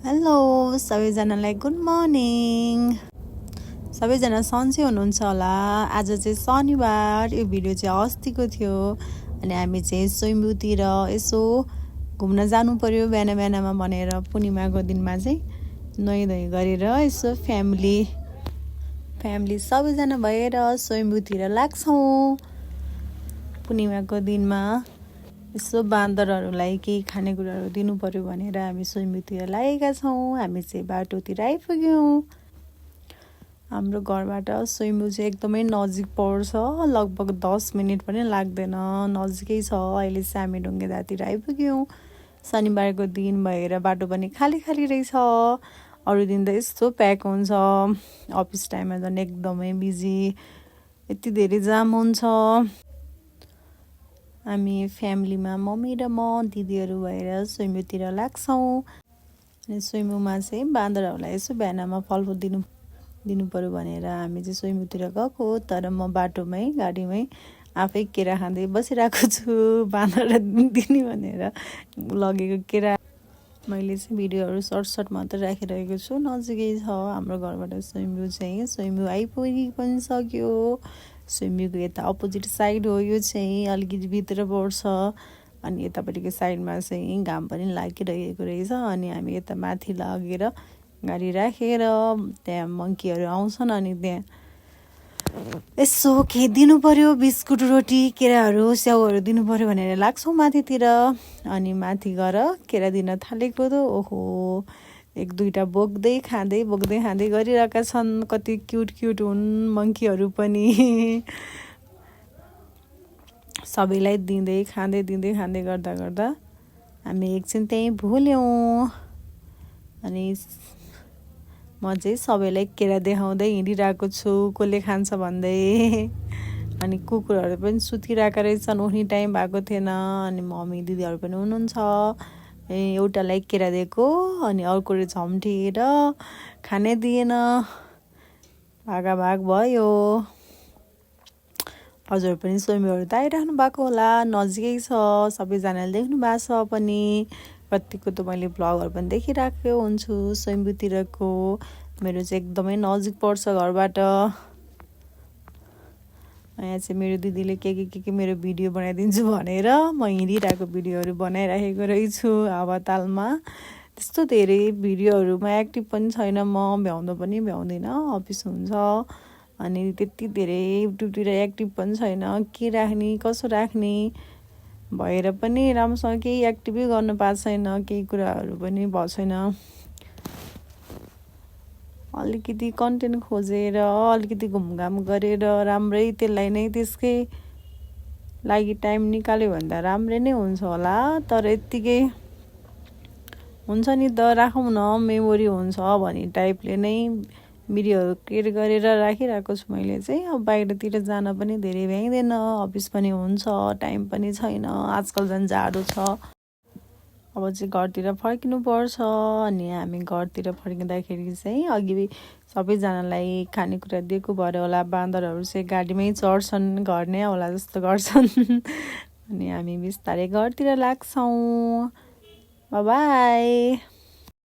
Hello सबैजनालाई good morning. सबैजना सन्चै हुनुहुन्छ होला। आज चाहिँ शनिबार, यो भिडियो चाहिँ अस्तिको थियो अनि हामी चाहिँ स्वयम्भूतिर यसो घुम्न जानु पर्यो बिहान बिहानमा भनेर पूर्णिमाको दिनमा चाहिँ नुहाइधुवाइ गरेर यसो फ्यामिली सबैजना भएर स्वयम्भूतिर लाग्छौँ। पूर्णिमाको दिनमा यसो बाँदरहरूलाई केही खानेकुराहरू दिनु पर्यो भनेर हामी स्वयम्भूतिर लागेका छौँ। हामी चाहिँ बाटोतिर आइपुग्यौँ। हाम्रो घरबाट स्वयम्भू चाहिँ एकदमै नजिक पर्छ, लगभग 10 मिनट पनि लाग्दैन, नजिकै छ। अहिले चाहिँ हामी ढुङ्गेदातिर आइपुग्यौँ। शनिबारको दिन भएर बाटो पनि खाली खाली रहेछ। अरू दिन त यस्तो प्याक हुन्छ, अफिस टाइममा झन् एकदमै बिजी, यति धेरै जाम हुन्छ। हामी फ्यामिलीमा मम्मी र म दिदीहरू भएर स्वयम्भूतिर लाग्छौँ। अनि स्वयम्भूमा चाहिँ बाँदरहरूलाई यसो बिहानमा फलफुल दिनु पर्यो भनेर हामी चाहिँ स्वयम्भूतिर गएको। तर म बाटोमै गाडीमै आफै केरा खाँदै बसिरहेको छु, बाँदरलाई दिने भनेर लगेको केरा। मैले चाहिँ भिडियोहरू सर्ट मात्रै राखिरहेको छु। नजिकै छ हाम्रो घरबाट स्वयम्भू चाहिँ। स्वयम्भू आइपुगि पनि सक्यो। स्वयम्भूको यता अपोजिट साइड हो, यो चाहिँ अलिकति भित्र पर्छ। अनि यतापट्टिको साइडमा चाहिँ घाम पनि लागिरहेको रहेछ। अनि हामी यता माथि लगेर गाडी राखेर त्यहाँ मङ्कीहरू आउँछन् अनि त्यहाँ यसो के दिनु पर्यो, बिस्कुट रोटी केराहरू स्याउहरू दिनु पर्यो भनेर लाग्छौँ माथितिर। अनि माथि गएर केरा दिन थालेको त ओहो, 1-2टा बोक्दै खाँदै गरिरहेका छन्। कति क्युट हुन् मङ्कीहरू पनि। सबैलाई दिँदै खाँदै गर्दा हामी एकछिन त्यहीँ भुल्यौँ। अनि म चाहिँ सबैलाई केरा देखाउँदै हिँडिरहेको छु, कसले खान्छ भन्दै। अनि कुकुरहरू पनि सुतिरहेका रहेछन्, उठ्ने टाइम भएको थिएन। अनि मम्मी दिदीहरू पनि हुनुहुन्छ। एउटालाई केरा दिएको अनि अर्कोले झम्टिएर खानै दिएन, भागाभाग भयो। हजुर पनि स्वयम्भूहरू त आइराख्नु भएको होला, नजिकै छ, सबैजनाले देख्नु भएको छ पनि। कतिको त मैले भ्लगहरू पनि देखिरहेको हुन्छु स्वयम्भूतिरको। मेरो चाहिँ एकदमै नजिक पर्छ घरबाट। यहाँ चाहिँ मेरो दिदीले के मेरो भिडियो बनाइदिन्छु भनेर म हिँडिरहेको भिडियोहरू बनाइराखेको रहेछु हावातालमा। त्यस्तो धेरै भिडियोहरूमा एक्टिभ पनि छैन म, भ्याउँदिनँ, अफिस हुन्छ। अनि त्यति धेरै युट्युबतिर एक्टिभ पनि छैन, के राख्ने कसो राख्ने भएर पनि राम्रोसँग केही एक्टिभै गर्नु पाएको छैन, केही कुराहरू पनि भएको छैन। अलिकति कन्टेन्ट खोजेर अलिकति घुमघाम गरेर राम्रै त्यसलाई नै त्यसकै लागि टाइम निकाल्यो भने त राम्रै नै हुन्छ होला। तर यत्तिकै हुन्छ नि त, राखौँ न मेमोरी हुन्छ भन्ने टाइपले नै भिडियोहरू क्रिएट गरेर राखिरहेको छु मैले चाहिँ। अब बाहिरतिर जान पनि धेरै भ्याइँदैन, अफिस पनि हुन्छ, टाइम पनि छैन, आजकल झन् जाडो छ। अब चाहिँ घरतिर फर्किनुपर्छ। अनि हामी घरतिर फर्किँदाखेरि चाहिँ अघि सबैजनालाई खानेकुरा दिएको भएर होला बाँदरहरू चाहिँ गाडीमै चढ्छन्, घर नै होला जस्तो गर्छन्। अनि हामी बिस्तारै घरतिर लाग्छौँ। बाई।